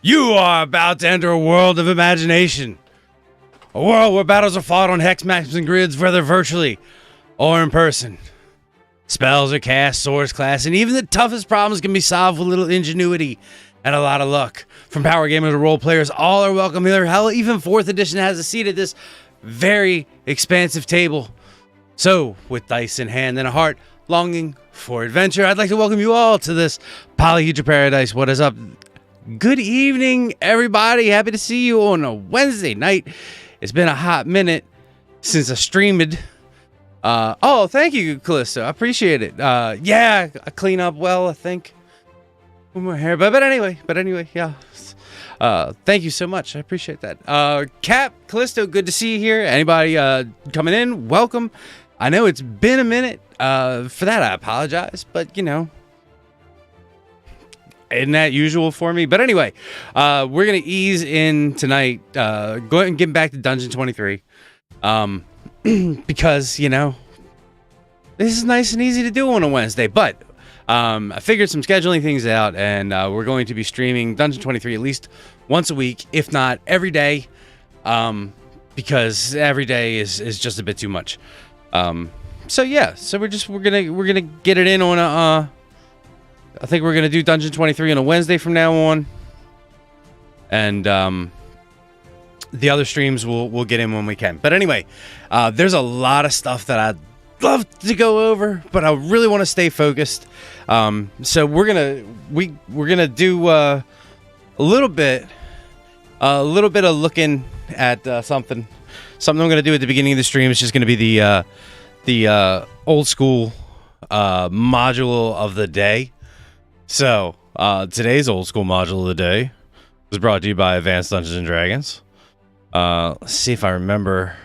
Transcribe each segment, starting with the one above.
You are about to enter a world of imagination. A world where battles are fought on hex maps and grids, whether virtually or in person. Spells are cast, swords class, and even the toughest problems can be solved with a little ingenuity and a lot of luck. From power gamers to role players, all are welcome here. Hell, even 4th edition has a seat at this very expansive table. So, with dice in hand and a heart longing for adventure, I'd like to welcome you all to this Polyhedra Paradise. What is up? Good evening, everybody. Happy to see you on a Wednesday night. It's been a hot minute since I streamed. Oh, thank you, Callisto. I appreciate it. Yeah, I clean up well, I think. With my hair, but anyway, yeah. Thank you so much. I appreciate that. Cap, Callisto, good to see you here. Anybody coming in, welcome. I know it's been a minute. For that, I apologize, but you know, isn't that usual for me? But anyway, we're gonna ease in tonight. Go ahead and get back to Dungeon 23. Because, you know, this is nice and easy to do on a Wednesday, but I figured some scheduling things out, and we're going to be streaming Dungeon 23 at least once a week, if not every day, because every day is just a bit too much. So yeah, so we're gonna get it in on a. I think we're gonna do Dungeon 23 on a Wednesday from now on, and the other streams we'll get in when we can. But anyway, there's a lot of stuff that I'd love to go over, but I really want to stay focused. So we're gonna do a little bit of looking at something I'm gonna do at the beginning of the stream. It's just gonna be the old school module of the day. So today's old school module of the day was brought to you by Advanced Dungeons and Dragons. Let's see if I remember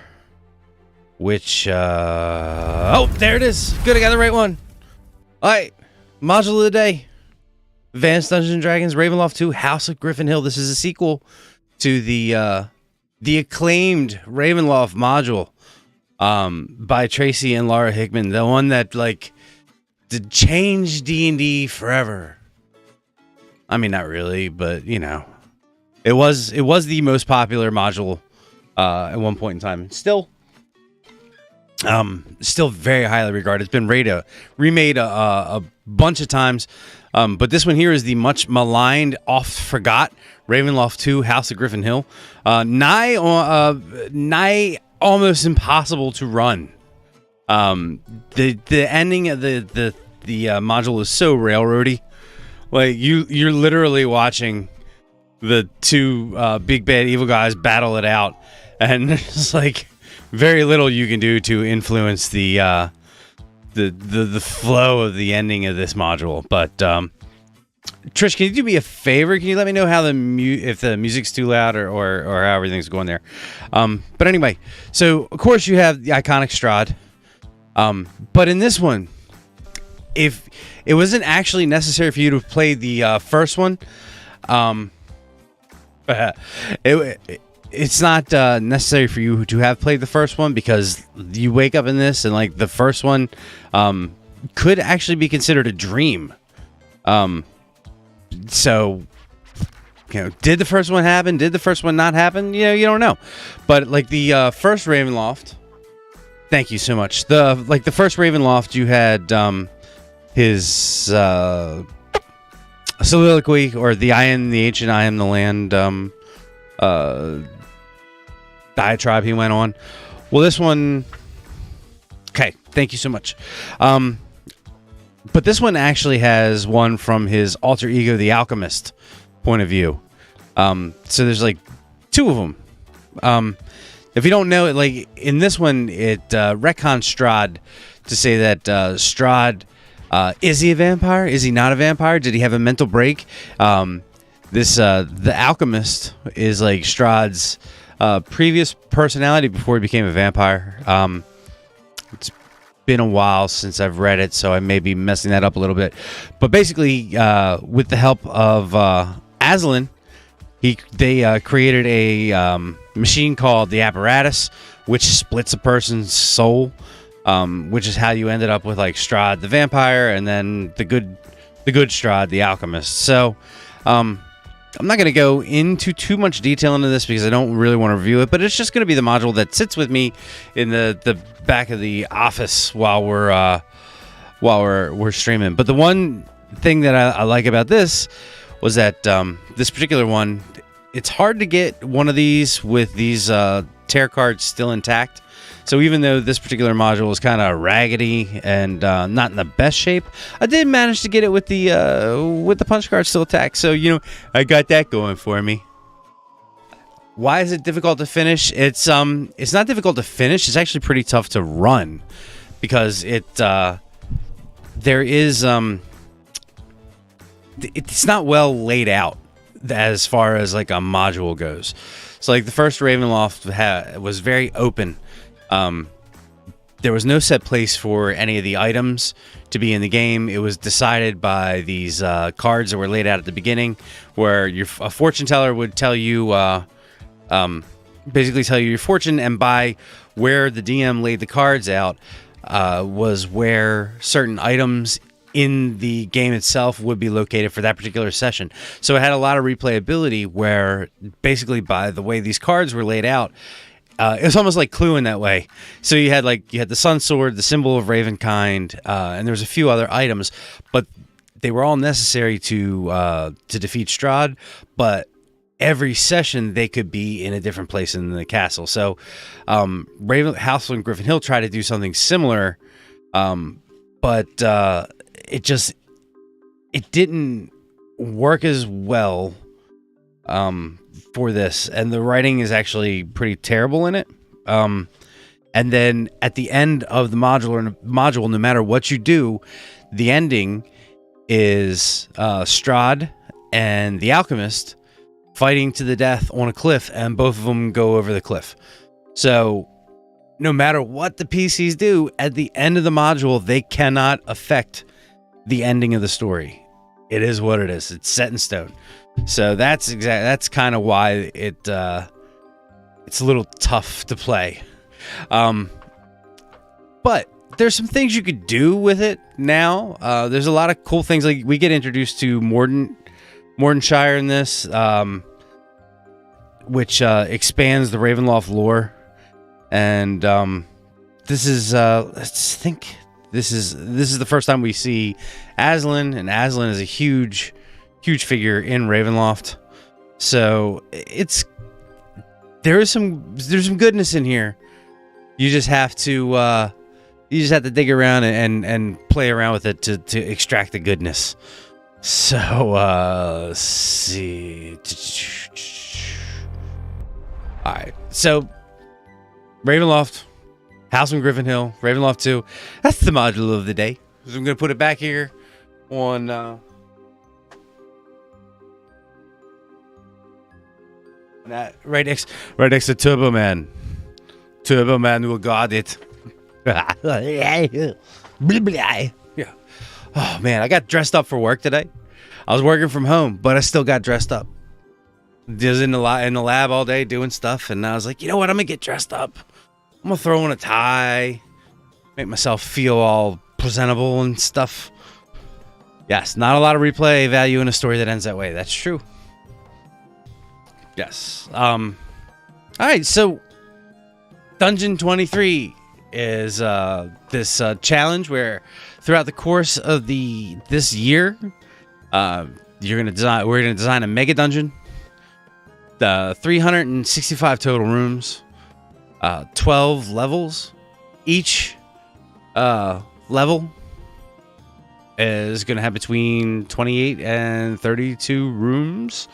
which, oh, there it is. Good, I got the right one. All right, module of the day. Advanced Dungeons & Dragons Ravenloft 2 House of Griffin Hill. This is a sequel to the acclaimed Ravenloft module by Tracy and Laura Hickman. The one that, like, did change D&D forever. I mean, not really, but, you know. It was the most popular module at one point in time. Still very highly regarded. It's been remade a bunch of times. But this one here is the much maligned, oft forgot Ravenloft 2 House of Griffin Hill. Nigh almost impossible to run. The ending of the module is so railroady. Like you're literally watching the two big bad evil guys battle it out, and there's like very little you can do to influence the flow of the ending of this module. But Trish, can you do me a favor? Can you let me know how if the music's too loud or how everything's going there? But anyway, so of course you have the iconic Strahd, but in this one, if it wasn't actually necessary for you to play the first one, it's not necessary for you to have played the first one, because you wake up in this and like the first one could actually be considered a dream. So, you know, did the first one happen? Did the first one not happen? You know, you don't know. But like the first Ravenloft, thank you so much. The first Ravenloft, you had his soliloquy, or the I am the ancient, I am the land diatribe he went on. Well, this one, okay, thank you so much. But this one actually has one from his alter ego, the Alchemist, point of view. So there's like two of them. If you don't know it, like in this one, it retcons Strahd to say that Strahd, is he a vampire? Is he not a vampire? Did he have a mental break? The Alchemist is like Strahd's previous personality before he became a vampire. It's been a while since I've read it, so I may be messing that up a little bit. But basically, with the help of Aslan, they created a machine called the apparatus, which splits a person's soul, which is how you ended up with like Strahd the vampire, and then the good Strahd the alchemist. So I'm not going to go into too much detail into this because I don't really want to review it, but it's just going to be the module that sits with me in the back of the office while we're streaming. But the one thing that I like about this was that this particular one, it's hard to get one of these with these tear cards still intact. So even though this particular module is kind of raggedy and not in the best shape, I did manage to get it with the punch card still intact. So, you know, I got that going for me. Why is it difficult to finish? It's not difficult to finish. It's actually pretty tough to run because it's not well laid out as far as like a module goes. So like the first Ravenloft was very open. There was no set place for any of the items to be in the game. It was decided by these cards that were laid out at the beginning, where a fortune teller would tell you, basically tell you your fortune, and by where the DM laid the cards out was where certain items in the game itself would be located for that particular session. So it had a lot of replayability where basically by the way these cards were laid out, it was almost like Clue in that way. So you had the Sun Sword, the symbol of Ravenkind, and there was a few other items, but they were all necessary to defeat Strahd. But every session they could be in a different place in the castle. So House and Griffin Hill tried to do something similar, but it didn't work as well for this, and the writing is actually pretty terrible in it. And then at the end of the module, no matter what you do, the ending is Strahd and the alchemist fighting to the death on a cliff, and both of them go over the cliff. So no matter what the PCs do, at the end of the module, they cannot affect the ending of the story. It is what it is. It's set in stone. So that's kind of why it's a little tough to play. But there's some things you could do with it now. There's a lot of cool things. Like we get introduced to Mordenshire in this, which expands the Ravenloft lore. And this is let's think. This is the first time we see Aslan, and Aslan is a huge figure in Ravenloft. So there's some goodness in here. You just have to dig around and play around with it to extract the goodness. So let's see. All right. So Ravenloft, House and Griffin Hill, Ravenloft 2. That's the module of the day. So I'm going to put it back here on that right next to Turbo Man. Turbo Man will guard it. Yeah. Oh man, I got dressed up for work today. I was working from home, but I still got dressed up. I was in the lab all day doing stuff, and I was like, you know what? I'm gonna get dressed up. I'm gonna throw on a tie, make myself feel all presentable and stuff. Yes, not a lot of replay value in a story that ends that way. That's true. Yes. All right. So, Dungeon 23 is this challenge where throughout the course of this year, we're gonna design a mega dungeon. 365 total rooms. 12 levels. Each level is going to have between 28 and 32 rooms.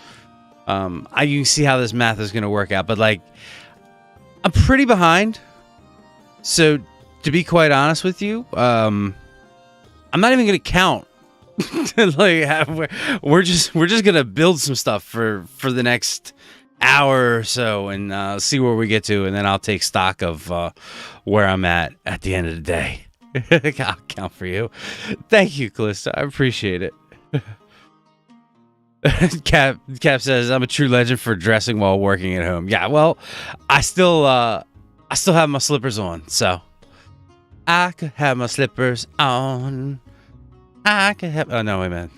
You can see how this math is going to work out, but like I'm pretty behind. So to be quite honest with you, I'm not even going to count. Like we're just going to build some stuff for the next hour or so and see where we get to, and then I'll take stock of where I'm at the end of the day. I'll count for you. Thank you, Callisto. I appreciate it. Cap says I'm a true legend for dressing while working at home. Yeah, well, I still have my slippers on, so I could have my slippers on. I can have. Oh no, wait a minute.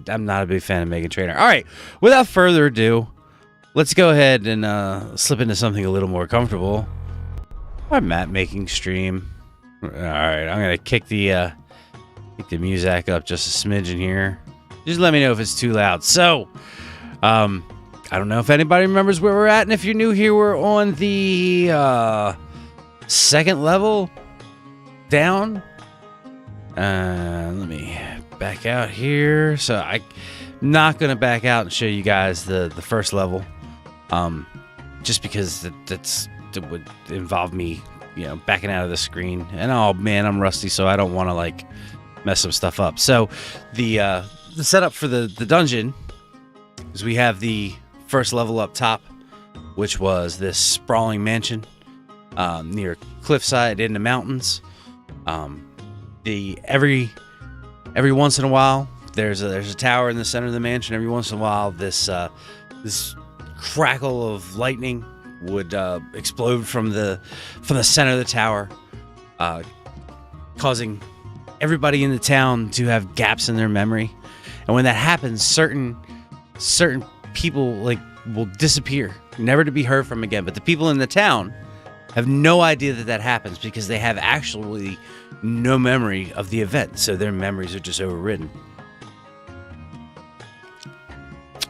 I'm not a big fan of Megan Trainor. All right, without further ado, let's go ahead and slip into something a little more comfortable. Our map making stream. All right, I'm gonna kick the music up just a smidgen here. Just let me know if it's too loud. So, I don't know if anybody remembers where we're at, and if you're new here, we're on the second level down. Let me back out here. So I'm not gonna back out and show you guys the first level, just because that would involve me, backing out of the screen. And oh man, I'm rusty, so I don't want to like mess some stuff up. So the setup for the dungeon is we have the first level up top, which was this sprawling mansion near cliffside in the mountains. Every once in a while there's a tower in the center of the mansion. Every once in a while this crackle of lightning would explode from the center of the tower, causing everybody in the town to have gaps in their memory. And when that happens, certain people will disappear, never to be heard from again. But the people in the town have no idea that happens because they have actually no memory of the event, so their memories are just overridden.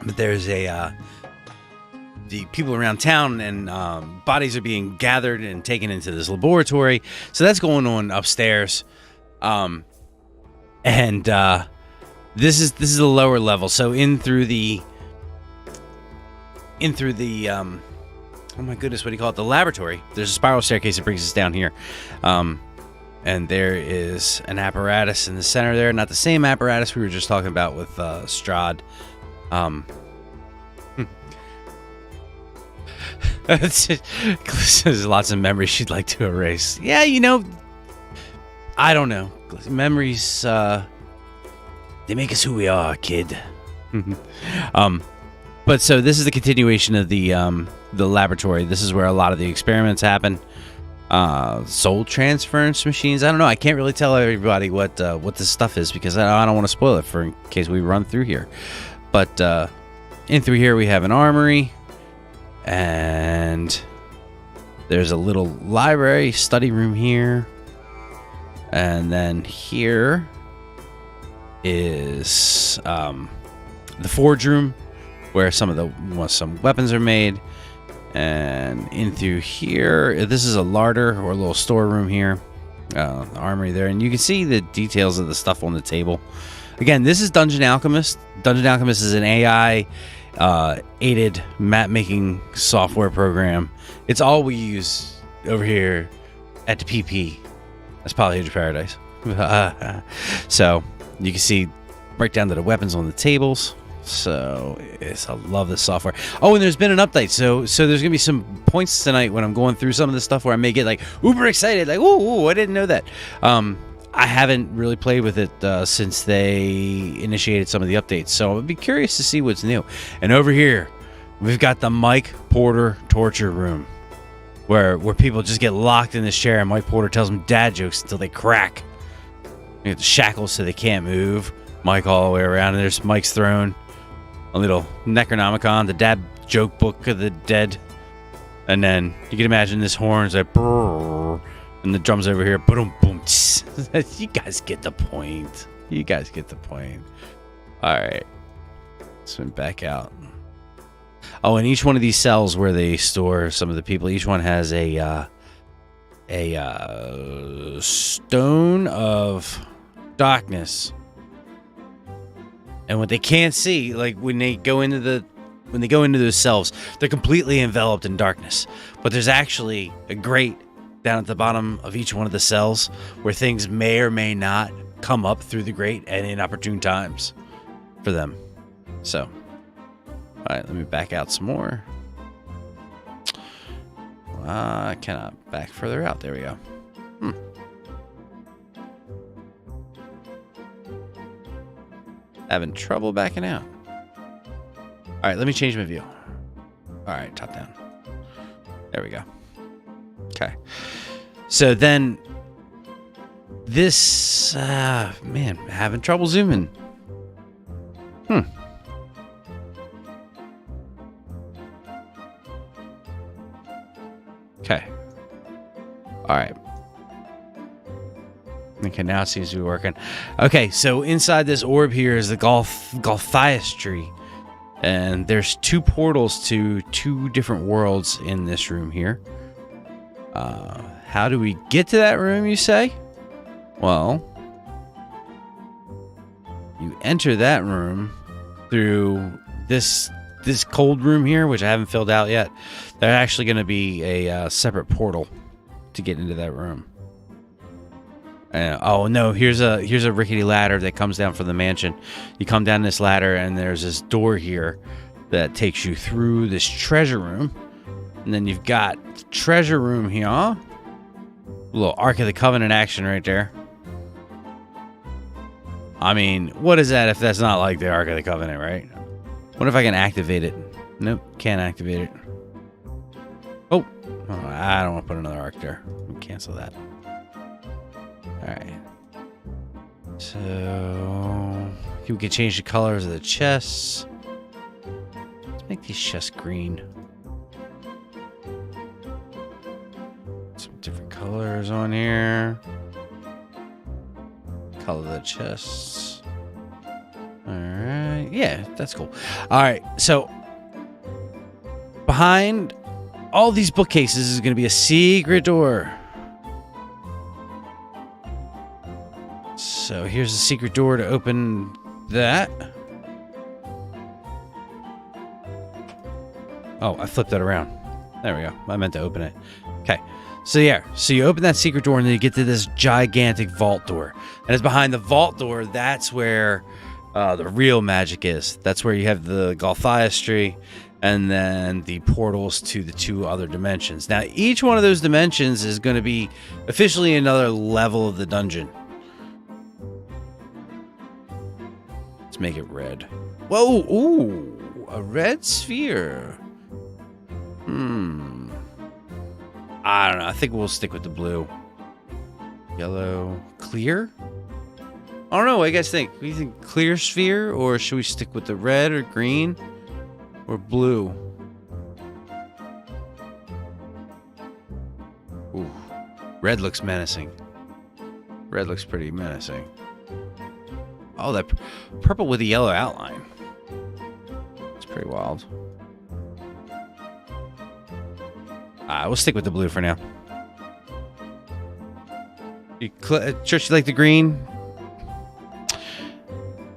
But there's the people around town, and bodies are being gathered and taken into this laboratory. So that's going on upstairs, and this is the lower level. So in through the oh my goodness, what do you call it? The laboratory. There's a spiral staircase that brings us down here. And there is an apparatus in the center there. Not the same apparatus we were just talking about with Strahd. There's lots of memories she'd like to erase. Yeah, I don't know. Memories, they make us who we are, kid. But so this is the continuation of the laboratory. This is where a lot of the experiments happen. Soul transference machines. I don't know. I can't really tell everybody what this stuff is because I don't want to spoil it for in case we run through here. But in through here we have an armory, and there's a little library study room here, and then here is the forge room where some weapons are made. And in through here, this is a larder or a little storeroom here, armory there, and you can see the details of the stuff on the table. Again, this is Dungeon Alchemist. Dungeon Alchemist is an AI aided map making software program. It's all we use over here at the PP. That's Polyhedra Paradise. So you can see right down to the weapons on the tables. So I love this software. Oh, and there's been an update. So there's gonna be some points tonight when I'm going through some of this stuff where I may get like uber excited, like ooh, I didn't know that. I haven't really played with it since they initiated some of the updates, so I'd be curious to see what's new. And over here, we've got the Mike Porter torture room, where people just get locked in this chair, and Mike Porter tells them dad jokes until they crack. You get the shackles so they can't move. Mike all the way around, and there's Mike's throne. A little Necronomicon, the dad joke book of the dead. And then you can imagine this horn's like brrr, and the drums over here, boom, boom. You guys get the point. All right, swim back out. Oh, and each one of these cells where they store some of the people, each one has a stone of darkness. And what they can't see, like when they go into those cells, they're completely enveloped in darkness. But there's actually a grate down at the bottom of each one of the cells where things may or may not come up through the grate at inopportune times for them. So, all right, let me back out some more. I cannot back further out. There we go. Having trouble backing out. All right, let me change my view. All right, top down. There we go. Okay. So then This, man, having trouble zooming. Okay. All right. Okay, now it seems to be working. Okay, so inside this orb here is the Golthias tree. And there's 2 portals to 2 different worlds in this room here. How do we get to that room, you say? Well, you enter that room through this cold room here, which I haven't filled out yet. There's actually going to be a separate portal to get into that room. Oh no! Here's a rickety ladder that comes down from the mansion. You come down this ladder, and there's this door here that takes you through this treasure room, and then you've got the treasure room here. A little Ark of the Covenant action right there. I mean, what is that if that's not like the Ark of the Covenant, right? What if I can activate it? Nope, can't activate it. Oh, I don't want to put another Ark there. Cancel that. Alright. So you can change the colors of the chests. Let's make these chests green. Some different colors on here. Color the chests. Alright. Yeah, that's cool. Alright, so behind all these bookcases is going to be a secret door. So here's the secret door to open that. Oh, I flipped that around. There we go. I meant to open it. Okay. So yeah, so you open that secret door and then you get to this gigantic vault door. And it's behind the vault door, that's where the real magic is. That's where you have the Golthias tree and then the portals to the 2 other dimensions. Now, each one of those dimensions is going to be officially another level of the dungeon. Make it red. Whoa, ooh, a red sphere. I don't know. I think we'll stick with the blue. Yellow, clear? I don't know. What do you guys think? Do you think clear sphere, or should we stick with the red or green or blue? Ooh, red looks menacing. Red looks pretty menacing. Oh, that purple with the yellow outline. It's pretty wild. We'll stick with the blue for now. Trish, you like the green?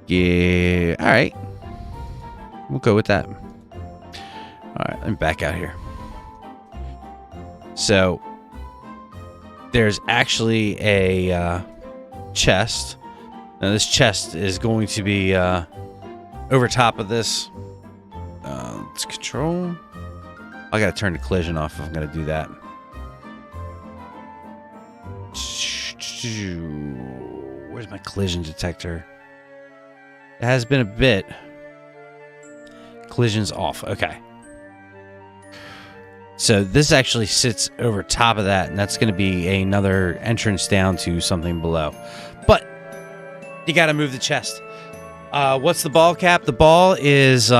Yeah. All right. We'll go with that. All right. Let me back out here. So, there's actually a chest. Now this chest is going to be over top of this. Let's control. I gotta turn the collision off if I'm gonna do that. Where's my collision detector? It has been a bit. Collision's off. Okay. So this actually sits over top of that, and that's going to be another entrance down to something below. But you got to move the chest. What's the ball cap? The ball is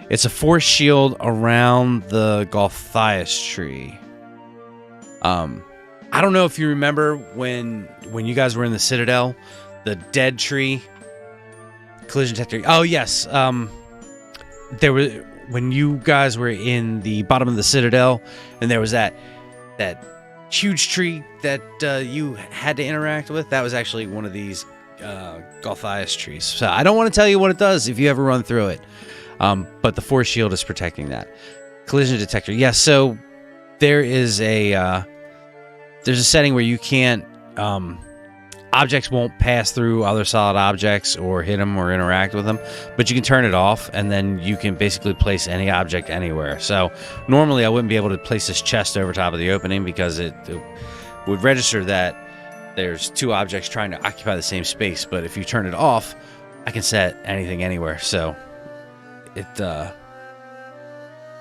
it's a force shield around the Golthias tree. I don't know if you remember when you guys were in the Citadel, the dead tree collision detector. Oh yes, there was when you guys were in the bottom of the Citadel, and there was that huge tree that you had to interact with. That was actually one of these Golthias trees. So I don't want to tell you what it does if you ever run through it, but the force shield is protecting that collision detector. Yes, so there is there's a setting where you can't objects won't pass through other solid objects or hit them or interact with them, but you can turn it off, and then you can basically place any object anywhere. So normally I wouldn't be able to place this chest over top of the opening because it would register that there's two objects trying to occupy the same space, but if you turn it off, I can set anything anywhere. So it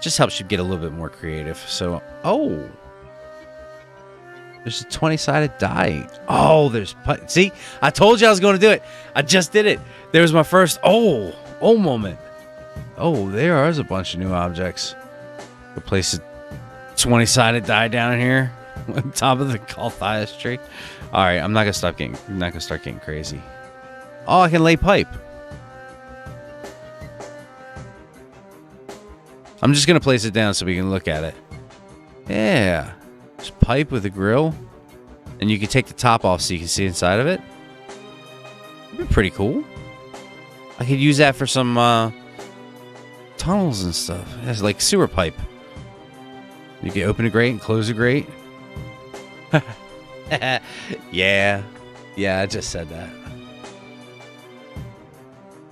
just helps you get a little bit more creative. So, oh, There's a 20-sided die. Oh, there's... See? I told you I was going to do it. I just did it. There's my first... Oh moment. Oh, there is a bunch of new objects. We'll place a 20-sided die down in here on top of the Calthias tree. All right, I'm not gonna start getting crazy. Oh, I can lay pipe. I'm just gonna place it down so we can look at it. Yeah, just pipe with a grill, and you can take the top off so you can see inside of it. That'd be pretty cool. I could use that for some tunnels and stuff. It's like sewer pipe. You can open a grate and close a grate. Yeah, I just said that.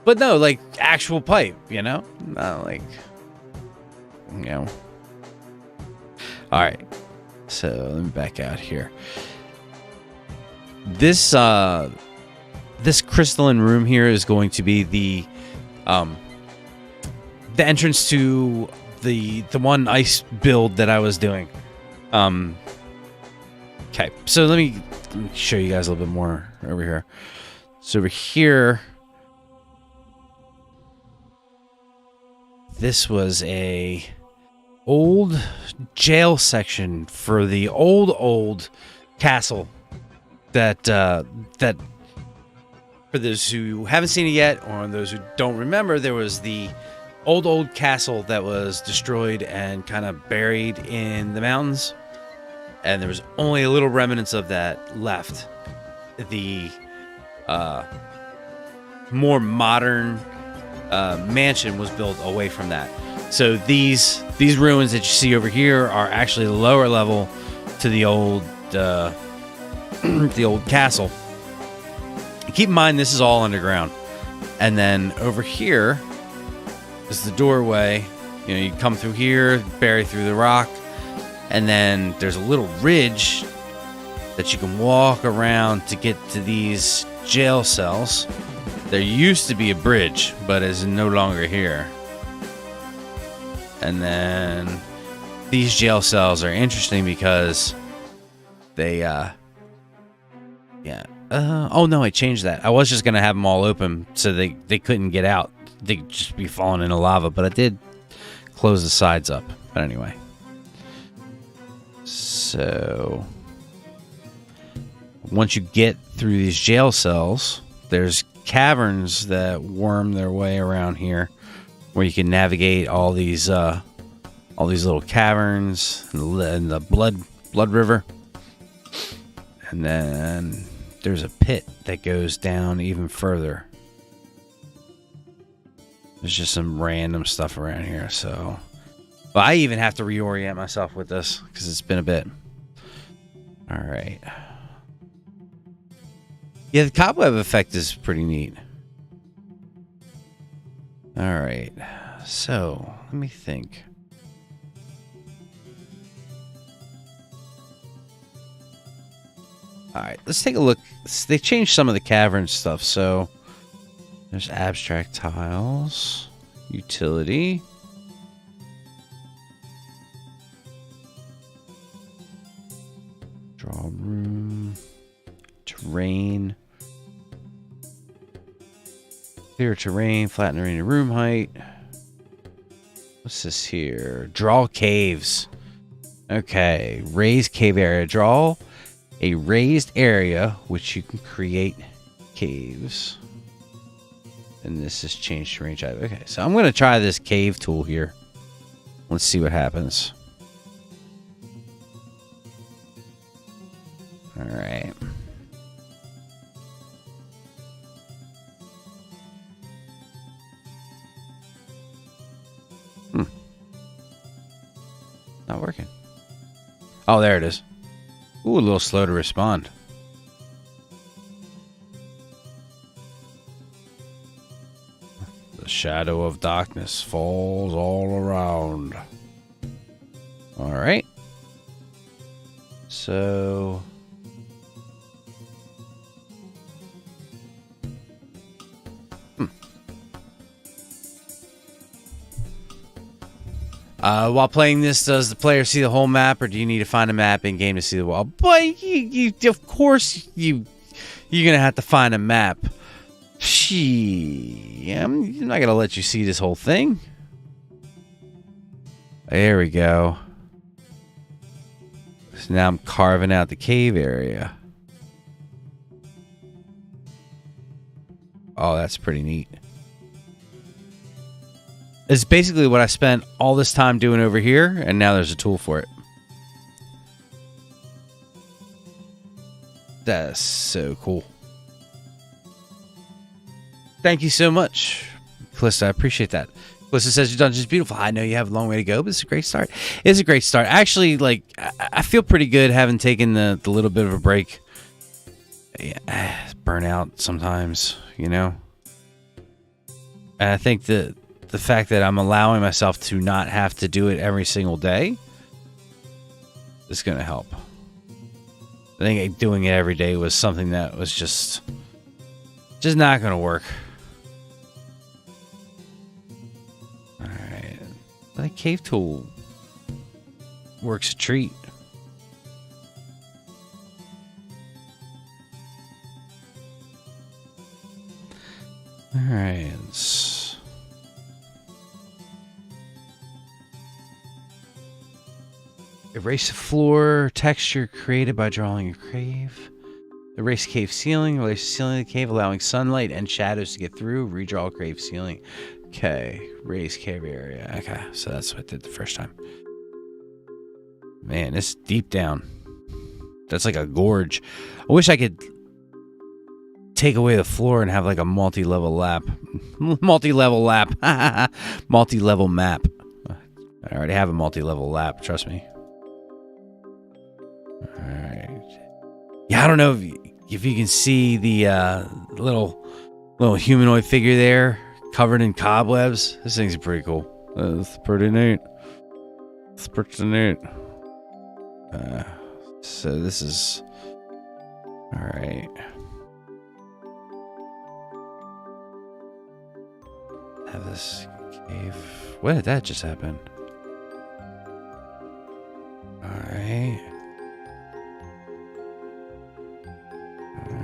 But no, like actual pipe, you know? Not like, you know. All right, so let me back out here. This crystalline room here is going to be the entrance to the one ice build that I was doing. Okay, so let me show you guys a little bit more over here. So over here, this was a old jail section for the old castle that for those who haven't seen it yet, or those who don't remember, there was the old castle that was destroyed and kind of buried in the mountains. And there was only a little remnants of that left. The more modern mansion was built away from that. So these ruins that you see over here are actually the lower level to the old the old castle. Keep in mind this is all underground. And then over here is the doorway. You know, you come through here, bury through the rock. And then there's a little ridge that you can walk around to get to these jail cells. There used to be a bridge, but is no longer here. And then these jail cells are interesting because they, oh no, I changed that. I was just going to have them all open so they couldn't get out. They'd just be falling into lava, but I did close the sides up. But anyway. So once you get through these jail cells, there's caverns that worm their way around here where you can navigate all these little caverns and the blood river. And then there's a pit that goes down even further. There's just some random stuff around here, so but I even have to reorient myself with this because it's been a bit. All right. Yeah, the cobweb effect is pretty neat. All right. So, let me think. All right, let's take a look. They changed some of the cavern stuff. So, there's abstract tiles, utility. Draw room, terrain, clear terrain, flatten arena room height. What's this here? Draw caves. Okay, raised cave area. Draw a raised area which you can create caves. And this is changed to range. Okay, so I'm going to try this cave tool here. Let's see what happens. All right. Not working. Oh, there it is. Ooh, a little slow to respond. The shadow of darkness falls all around. All right. So While playing this, does the player see the whole map, or do you need to find a map in game to see the wall? Boy, of course you're gonna have to find a map. I'm not gonna let you see this whole thing. There we go. So now I'm carving out the cave area. Oh, that's pretty neat. It's basically what I spent all this time doing over here, and now there's a tool for it. That's so cool. Thank you so much, Calista. I appreciate that. Calista says your dungeon's beautiful. I know you have a long way to go, but it's a great start. It's a great start. Actually, like, I feel pretty good having taken the little bit of a break. Yeah, burnout sometimes, you know? And I think that the fact that I'm allowing myself to not have to do it every single day is going to help. I think doing it every day was something that was just not going to work. Alright. The cave tool works a treat. Alright. Erase the floor texture created by drawing a cave. Erase cave ceiling. Erase the ceiling of the cave, allowing sunlight and shadows to get through. Redraw cave ceiling. Okay. Erase cave area. Okay. So that's what I did the first time. Man, it's deep down. That's like a gorge. I wish I could take away the floor and have like a multi-level lap. Multi-level lap. Multi-level map. I already have a multi-level lap. Trust me. Alright. Yeah, I don't know if you can see the little humanoid figure there covered in cobwebs. This thing's pretty cool. It's pretty neat. It's pretty neat. So this is... Alright. Have this cave... When did that just happen? Alright.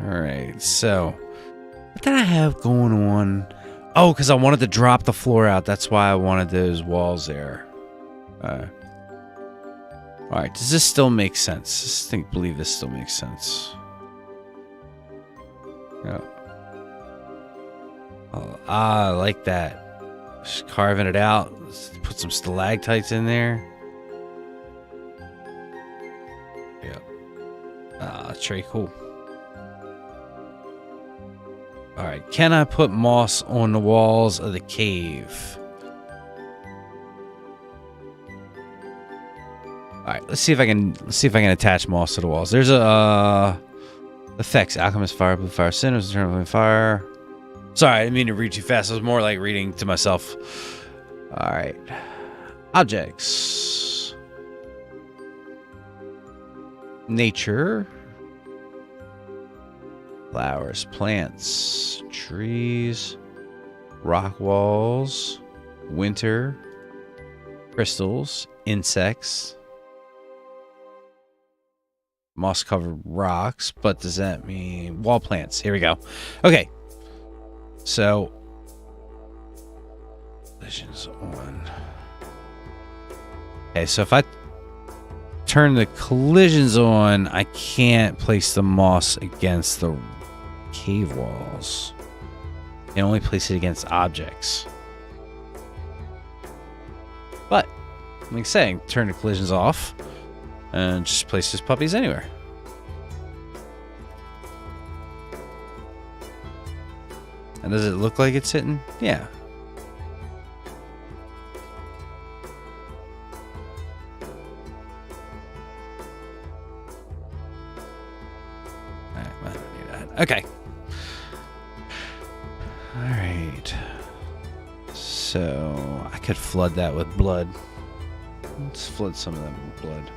Alright, so what did I have going on? Oh, because I wanted to drop the floor out. That's why I wanted those walls there. Alright, does this still make sense? I believe this still makes sense. Yeah. Oh, I like that. Just carving it out. Let's put some stalactites in there. Yep. That's very cool. Alright, can I put moss on the walls of the cave? Alright, let's see if I can attach moss to the walls. There's a effects. Alchemist fire, blue fire, sinners, eternal fire. Sorry, I didn't mean to read too fast. I was more like reading to myself. Alright. Objects. Nature. Flowers, plants, trees, rock walls, winter, crystals, insects, moss-covered rocks. But does that mean wall plants? Here we go. Okay. So, collisions on. Okay, so if I turn the collisions on, I can't place the moss against the cave walls. I can only place it against objects. But, like saying, turn the collisions off and just place these puppies anywhere. And does it look like it's hitting? Yeah. I don't need that. Okay. Alright. So, I could flood that with blood. Let's flood some of that with blood.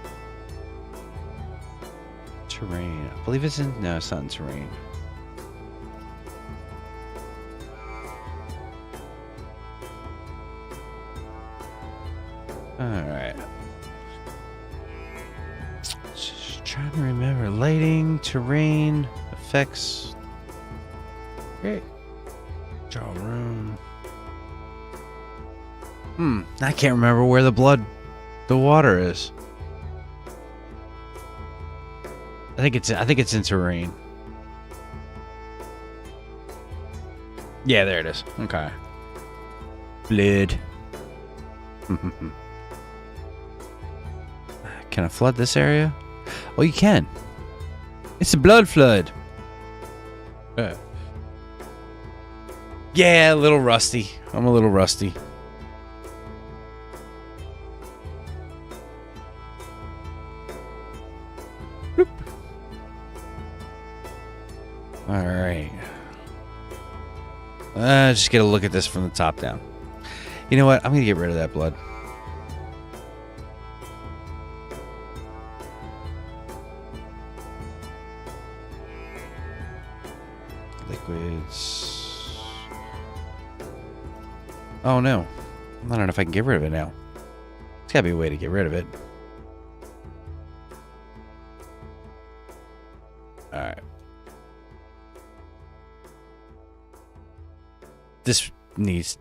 Terrain. I believe it's in... No, it's not in terrain. Alright. Just trying to remember. Lighting, terrain, effects. Great. Draw room. I can't remember where the water is. I think it's in terrain. Yeah, there it is. Okay. Blood. Can I flood this area? Oh, you can. It's a blood flood. Yeah, a little rusty. I'm a little rusty. Boop. All right. Just get a look at this from the top down. You know what? I'm going to get rid of that blood. Liquids. Oh, no. I don't know if I can get rid of it now. There's got to be a way to get rid of it. All right.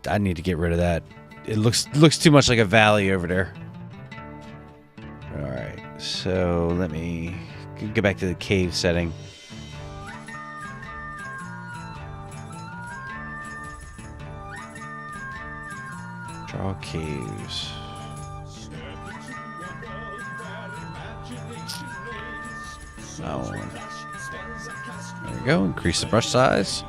I need to get rid of that. It looks too much like a valley over there. All right, so let me get back to the cave setting. Draw caves. That one. There we go. Increase the brush size.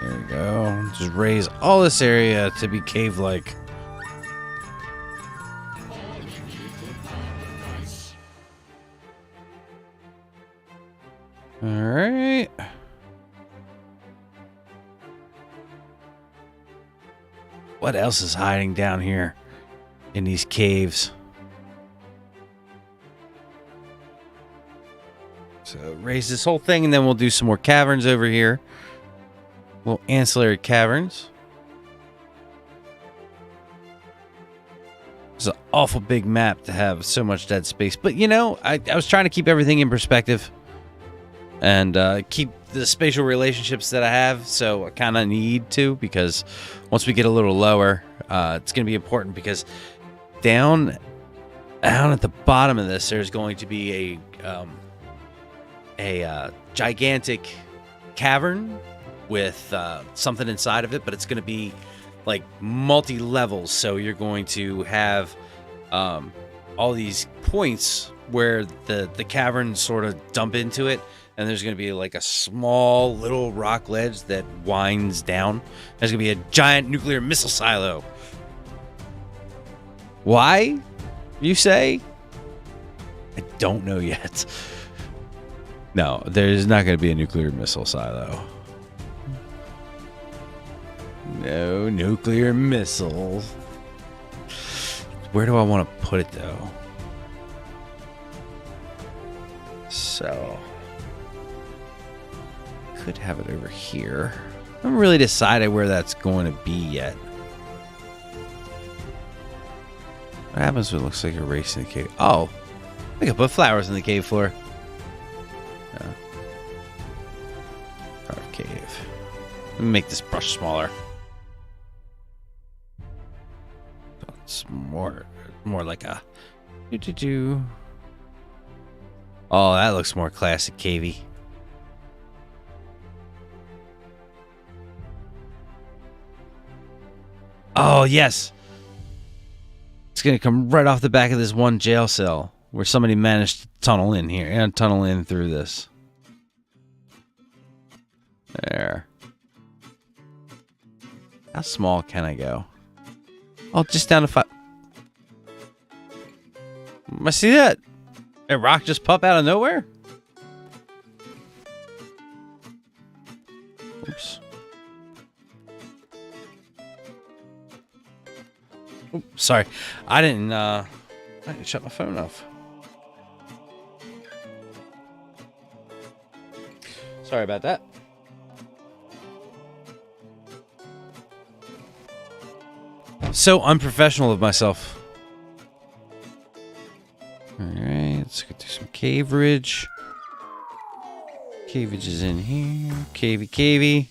There we go. Just raise all this area to be cave-like. All right. What else is hiding down here in these caves? So raise this whole thing, and then we'll do some more caverns over here. Little ancillary caverns. It's an awful big map to have so much dead space. But, you know, I was trying to keep everything in perspective. And keep the spatial relationships that I have. So I kind of need to. Because once we get a little lower, it's going to be important. Because down at the bottom of this, there's going to be a gigantic cavern with something inside of it, but it's going to be like multi-levels. So you're going to have all these points where the caverns sort of dump into it, and there's going to be like a small little rock ledge that winds down. There's going to be a giant nuclear missile silo. Why, you say? I don't know yet. No, there's not going to be a nuclear missile silo. No nuclear missiles. Where do I want to put it, though? So, could have it over here. I haven't really decided where that's going to be yet. What happens when it looks like a race in the cave? Oh, I can put flowers in the cave floor. Carve cave. Let me make this brush smaller. It's more like a do. Oh, that looks more classic cavey. Oh, yes. It's going to come right off the back of this one jail cell where somebody managed to tunnel in here and tunnel in through this. There. How small can I go? Oh, just down to 5. I see that. A rock just pop out of nowhere? Oops. Oops, sorry. I didn't shut my phone off. Sorry about that. So unprofessional of myself. Alright, let's go through some caverage. Caveage is in here. Cavey.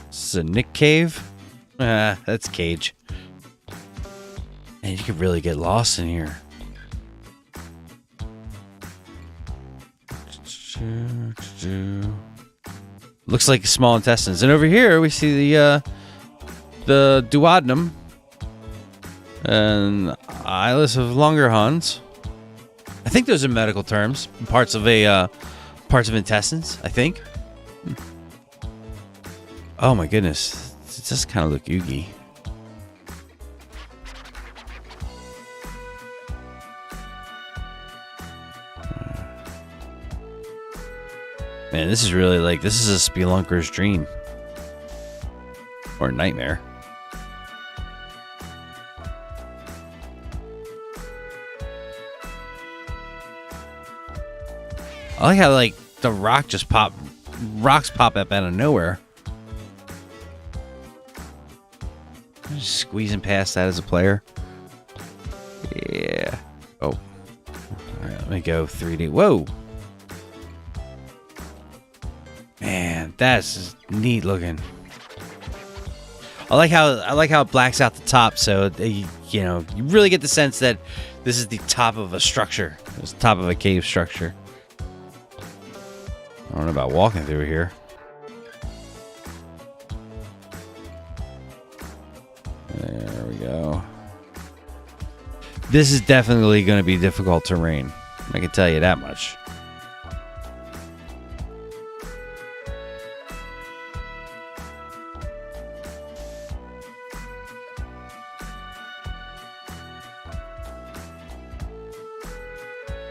This is a Nick cave. That's cage. And you could really get lost in here. Looks like small intestines. And over here we see the duodenum and ileus of Langerhans. I think those are medical terms. Parts of intestines, I think. Oh my goodness. It does kind of look oogie. Man, this is really like, this is a spelunker's dream. Or nightmare. I like how like the rocks pop up out of nowhere. I'm just squeezing past that as a player. Yeah. Oh. All right, let me go 3D. Whoa. Man, that's neat looking. I like how it blacks out the top, so you really get the sense that this is the top of a structure. It's the top of a cave structure. I don't know about walking through here. There we go. This is definitely going to be difficult terrain. I can tell you that much.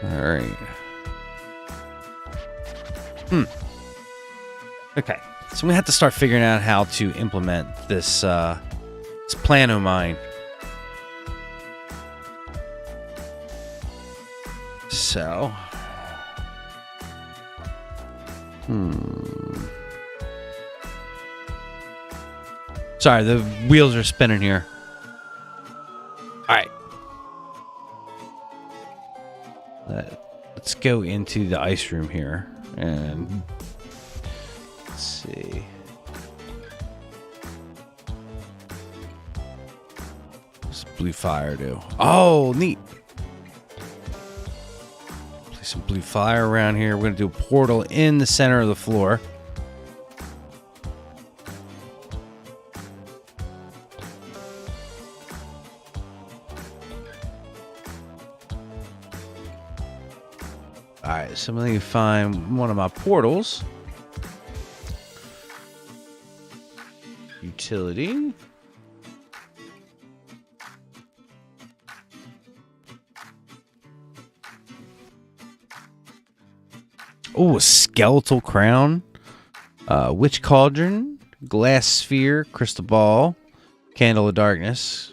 All right. Okay, so we have to start figuring out how to implement this plan of mine. So, sorry, the wheels are spinning here. All right. Let's go into the ice room here and let's see. What's blue fire do? Oh, neat. Place some blue fire around here. We're going to do a portal in the center of the floor. Alright, so I'm going to find one of my portals. Utility. Oh, a skeletal crown. Witch cauldron. Glass sphere. Crystal ball. Candle of darkness.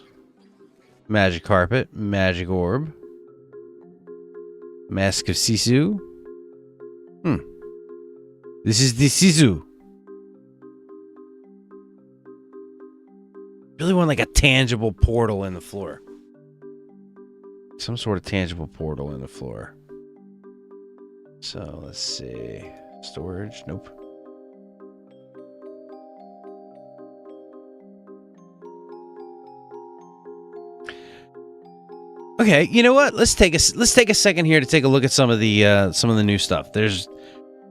Magic carpet. Magic orb. Mask of Sisu. This is the Sisu. Really want like a tangible portal in the floor. Some sort of tangible portal in the floor. So let's see. Storage? Nope. Okay, you know what? Let's take a second here to take a look at some of the new stuff. There's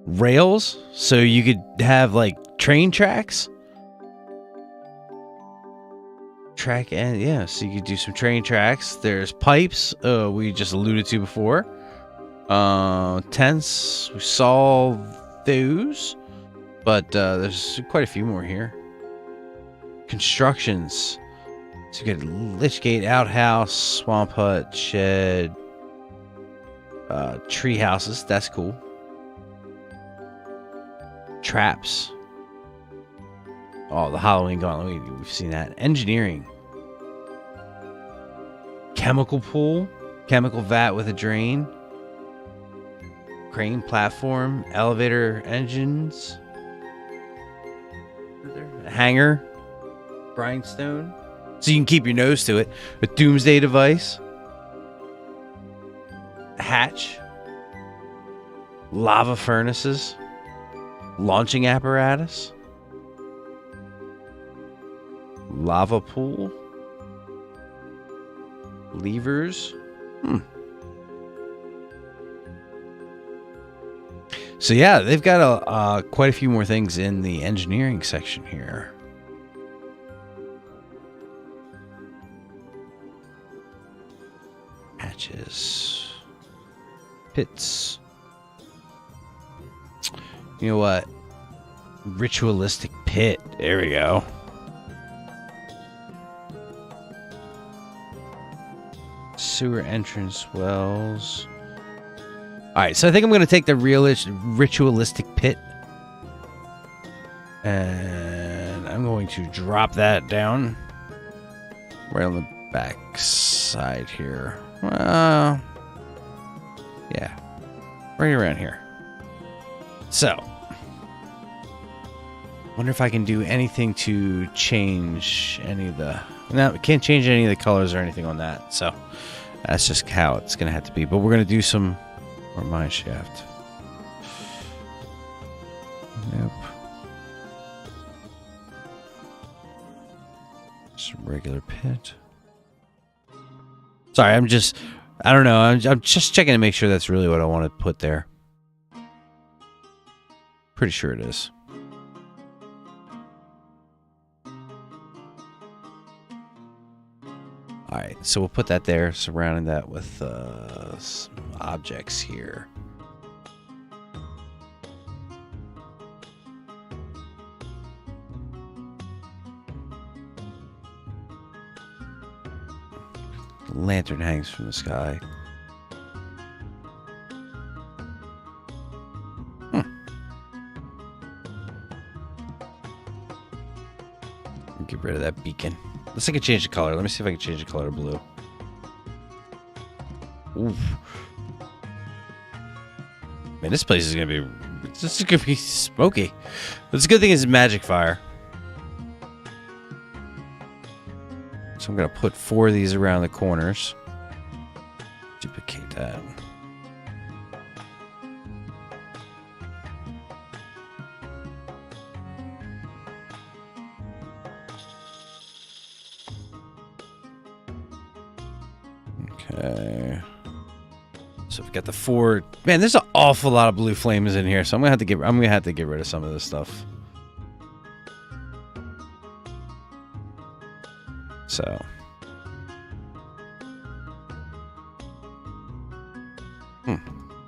rails, so you could have like train tracks. Yeah, so you could do some train tracks. There's pipes, we just alluded to before. Tents, we saw those, but there's quite a few more here. Constructions. So you get Lichgate outhouse, swamp hut, shed, tree houses. That's cool. Traps. Oh, the Halloween gauntlet. We've seen that. Engineering. Chemical pool. Chemical vat with a drain. crane platform, elevator engines, hangar, grindstone, so you can keep your nose to it. A doomsday device, hatch, lava furnaces, launching apparatus, lava pool, levers. So yeah, they've got quite a few more things in the engineering section here. Hatches, pits. You know what? Ritualistic pit. There we go. Sewer entrance wells. Alright, so I think I'm going to take the ritualistic pit. And I'm going to drop that down. Right on the back side here. Well, yeah. Right around here. So. Wonder if I can do anything to change any of the... No, we can't change any of the colors or anything on that. So, that's just how it's going to have to be. But we're going to do some... Or mine shaft. Nope. Just a regular pit. Sorry, I don't know. I'm just checking to make sure that's really what I want to put there. Pretty sure it is. Alright, so we'll put that there, surrounding that with some objects here. The lantern hangs from the sky. Get rid of that beacon. Let's see if I can change the color. Let me see if I can change the color to blue. Oof. Man, this place is gonna be... This is gonna be smoky. But the good thing is magic fire. So I'm gonna put 4 of these around the corners. Duplicate that. Okay. So we've got the 4. Man, there's an awful lot of blue flames in here, so I'm gonna have to get rid of some of this stuff. So.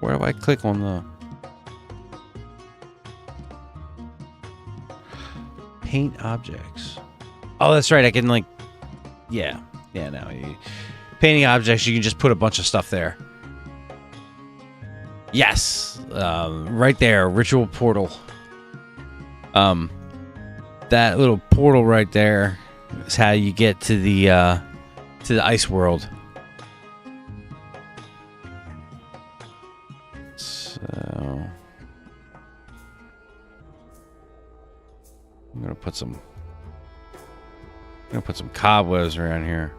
Where do I click on the paint objects? Oh, that's right. I can like, yeah, no. Painting objects, you can just put a bunch of stuff there. Yes, right there, ritual portal. That little portal right there is how you get to the ice world. So I'm gonna put some cobwebs around here.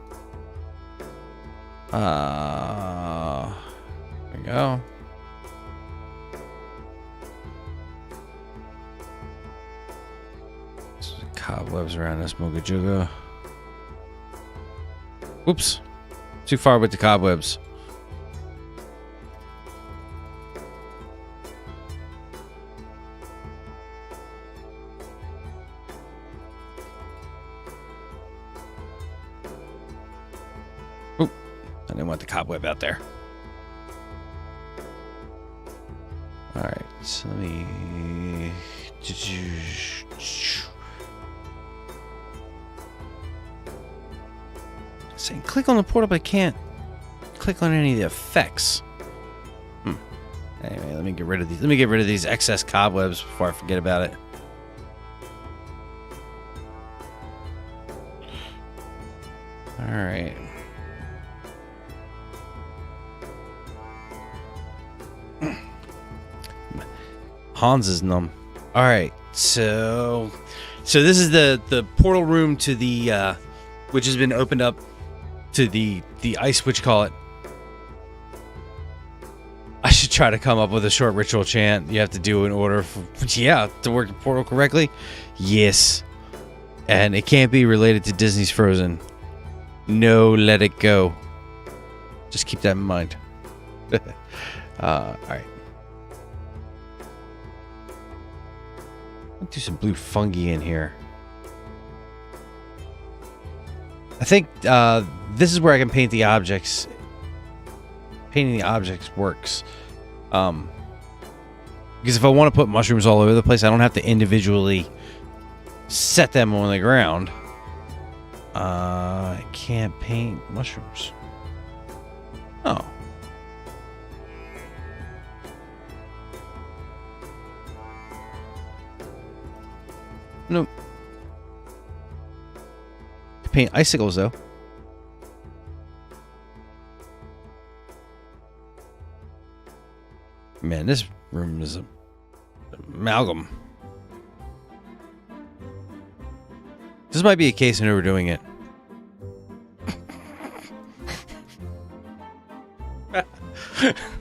There we go. Cobwebs around this Mogajuga. Whoops. Too far with the cobwebs. Oop. I didn't want the cobweb out there. Alright, so let me... Saying click on the portal, but I can't click on any of the effects. Anyway, let me get rid of these. Let me get rid of these excess cobwebs before I forget about it. All right. Hans is numb. All right, so this is the portal room to the which has been opened up to the ice. What you call it? I should try to come up with a short ritual chant. You have to do in order for to work the portal correctly. Yes, and it can't be related to Disney's Frozen. No, let it go. Just keep that in mind. All right. Let's do some blue fungi in here. I think this is where I can paint the objects. Painting the objects works. Because if I want to put mushrooms all over the place, I don't have to individually set them on the ground. I can't paint mushrooms. Oh. Nope. Paint icicles though. Man, this room is an amalgam. This might be a case of overdoing it.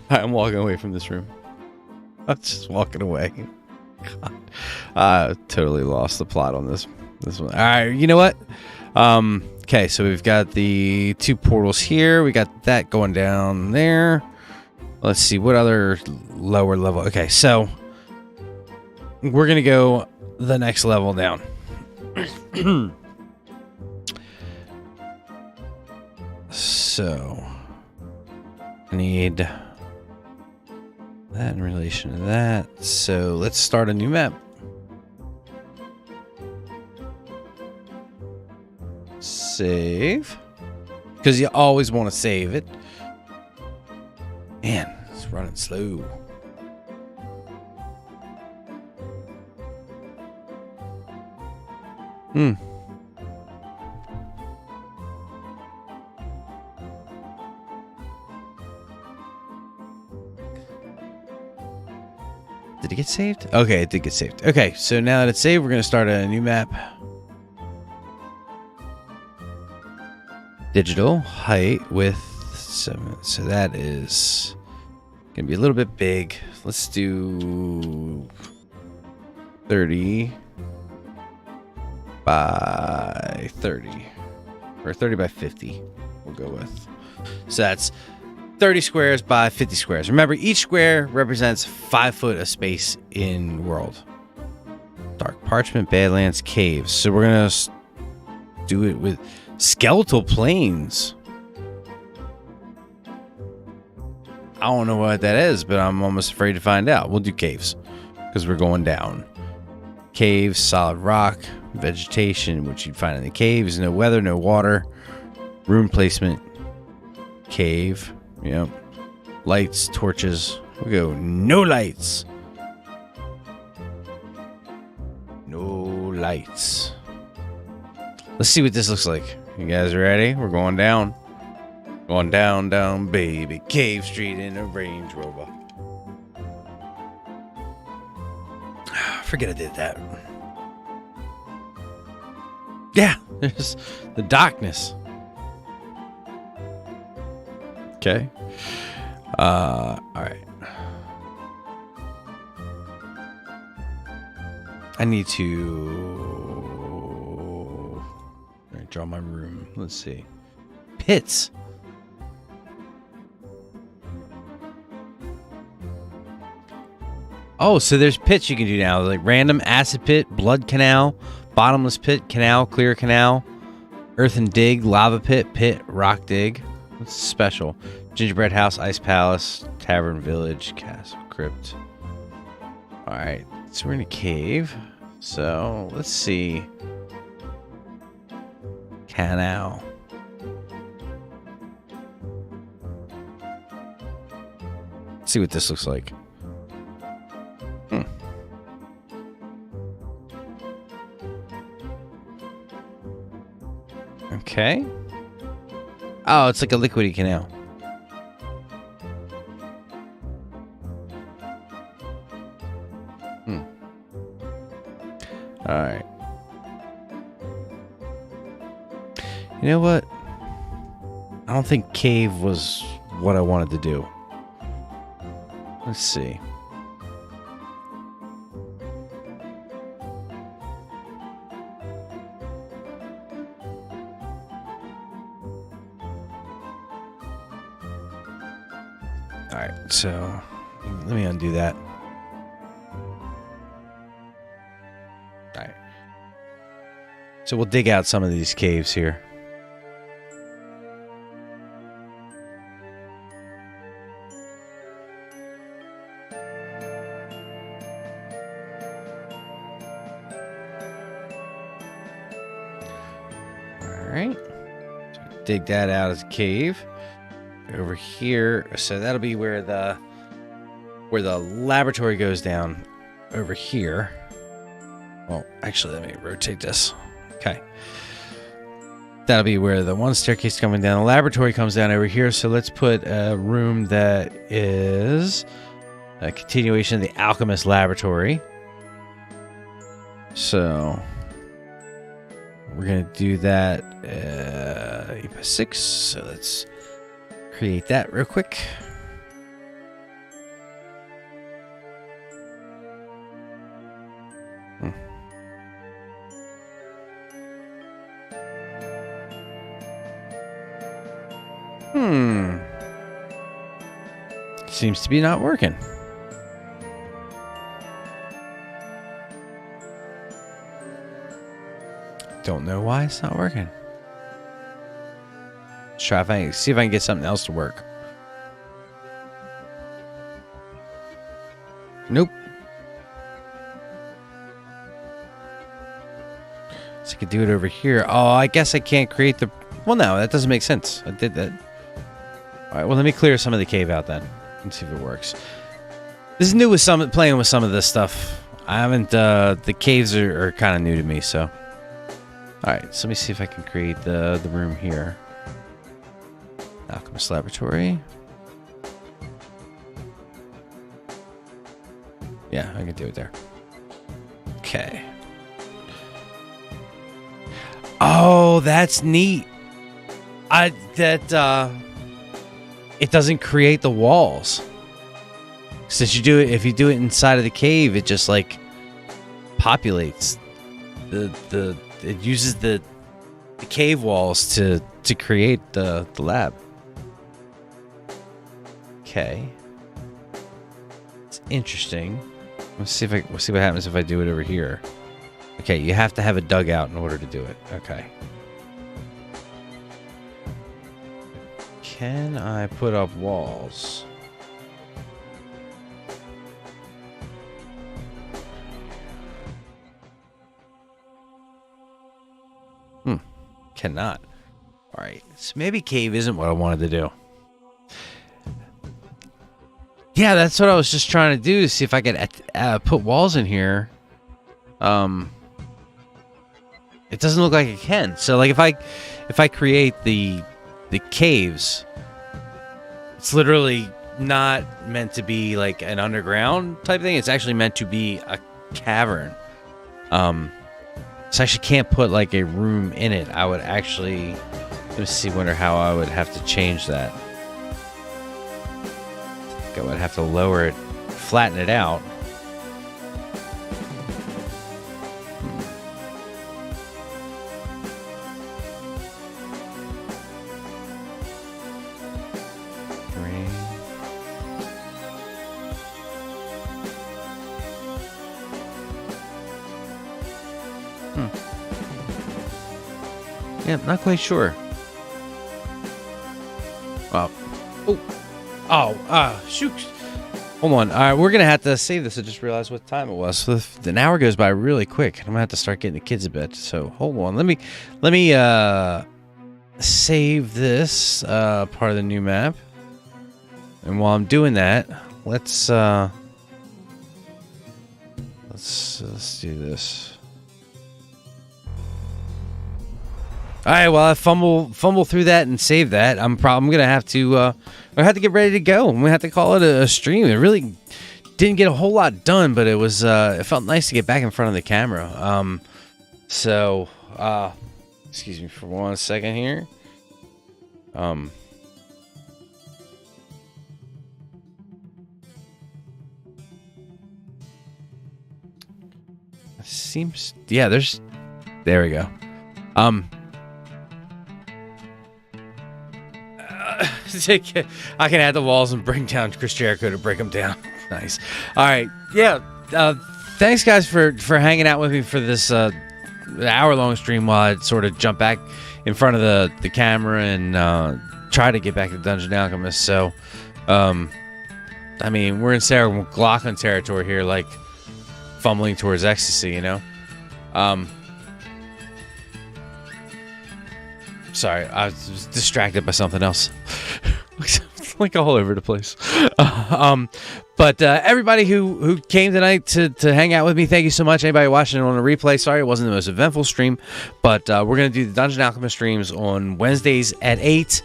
I'm walking away from this room. I'm just walking away. God. I totally lost the plot on this one. All right, you know what? Okay, so we've got the 2 portals here. We got that going down there. Let's see, what other lower level? Okay, so we're going to go the next level down. So I need that in relation to that. So let's start a new map. Save. Because you always want to save it. Man, it's running slow. Did it get saved? Okay, it did get saved. Okay, so now that it's saved, we're going to start a new map. Digital height with 7. So that is going to be a little bit big. Let's do 30 by 30. Or 30 by 50, we'll go with. So that's 30 squares by 50 squares. Remember, each square represents 5 foot of space in world. Dark parchment, badlands, caves. So we're going to do it with skeletal plains. I don't know what that is, but I'm almost afraid to find out. We'll do caves because we're going down. Caves, solid rock, vegetation, which you'd find in the caves. No weather, no water. Room placement. Cave. Yep. Lights, torches. We go no lights. No lights. Let's see what this looks like. You guys ready? We're going down. Going down, down, baby. Cave Street in a Range Rover. Forget I did that. Yeah, there's the darkness. Okay. All right. I need to draw my room. Let's see. Pits. Oh, so there's pits you can do now. Like random acid pit, blood canal, bottomless pit, canal, clear canal, earthen dig, lava pit, pit, rock dig. What's special? Gingerbread house, ice palace, tavern village, castle, crypt. All right, so we're in a cave. So let's see. Canal. Let's see what this looks like. Okay. Oh, it's like a liquidy canal. Alright. You know what? I don't think cave was what I wanted to do. Let's see. Alright, so let me undo that. Alright. So we'll dig out some of these caves here. Alright. So dig that out as a cave. Over here, so that'll be where the laboratory goes down over here. Well, actually, let me rotate this. Okay. That'll be where the one staircase coming down. The laboratory comes down over here. So let's put a room that is a continuation of the alchemist laboratory. So we're going to do that 6. So let's create that real quick. Seems to be not working. Don't know why it's not working. Let's try see if I can get something else to work. Nope. So I could do it over here. Oh, I guess I can't create the... Well, no, that doesn't make sense. I did that. All right, well, let me clear some of the cave out then. Let's see if it works. This is new with playing with some of this stuff. I haven't... the caves are kind of new to me, so... All right, so let me see if I can create the room here. Alchemist Laboratory. Yeah, I can do it there. Okay. Oh, that's neat. It doesn't create the walls. Since you do it, if you do it inside of the cave, it just like populates it uses the cave walls to create the lab. Okay. It's interesting. We'll see what happens if I do it over here. Okay, you have to have a dugout in order to do it. Okay. Can I put up walls? Cannot. All right. So maybe cave isn't what I wanted to do. Yeah, that's what I was just trying to do. See if I could put walls in here. It doesn't look like it can. So like if I create the caves, it's literally not meant to be like an underground type thing. It's actually meant to be a cavern. So I actually can't put like a room in it. I would actually, wonder how I would have to change that. I think I would have to lower it, flatten it out. Yeah, not quite sure. Shoot. Hold on. All right, we're going to have to save this. I just realized what time it was. So an hour goes by really quick. I'm going to have to start getting the kids a bit. So hold on. Let me save this part of the new map. And while I'm doing that, let's do this. All right, well, I fumble through that and save that. I'm gonna have to I have to get ready to go. I'm gonna have to call it a stream. It really didn't get a whole lot done, but it was it felt nice to get back in front of the camera. So excuse me for 1 second here. Seems, yeah, there we go. I can add the walls and bring down Chris Jericho to break them down. Nice. All right. Yeah. Thanks, guys, for hanging out with me for this hour-long stream while I sort of jump back in front of the camera and try to get back to Dungeon Alchemist. So, I mean, we're in Sarah McLachlan territory here, like fumbling towards ecstasy, you know? Sorry, I was distracted by something else. Like all over the place. But everybody who came tonight to hang out with me, thank you so much. Anybody watching it on a replay, sorry it wasn't the most eventful stream, but we're going to do the Dungeon Alchemist streams on Wednesdays at 8.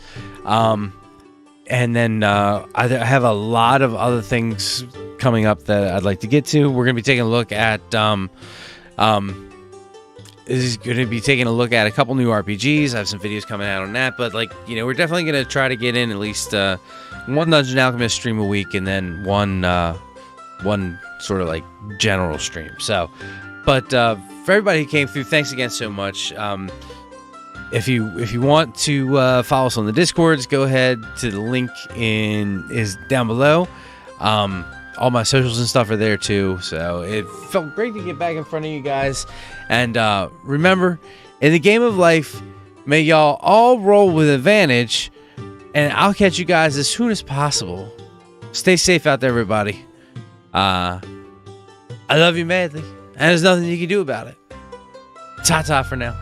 And then I have a lot of other things coming up that I'd like to get to. We're going to be taking a look at is going to be taking a look at a couple new RPGs. I have some videos coming out on that, but like, you know, we're definitely going to try to get in at least one Dungeon Alchemist stream a week, and then one sort of like general stream. So, but for everybody who came through, thanks again so much. If you want to follow us on the Discords, go ahead to the link is down below. All my socials and stuff are there too. So it felt great to get back in front of you guys. And remember, in the game of life, may y'all all roll with advantage. And I'll catch you guys as soon as possible. Stay safe out there, everybody. I love you madly. And there's nothing you can do about it. Ta-ta for now.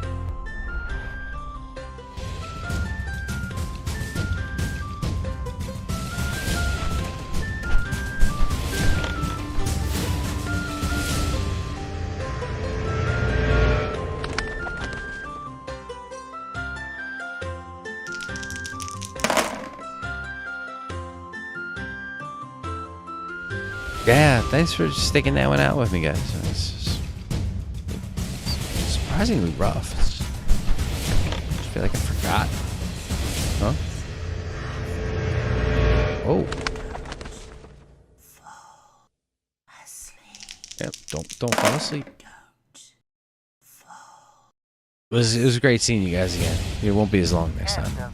Yeah, thanks for sticking that one out with me, guys. It's surprisingly rough. I feel like I forgot. Huh? Oh. Fall asleep. Yep, don't fall asleep. Don't fall. It was great seeing you guys again. It won't be as long next time.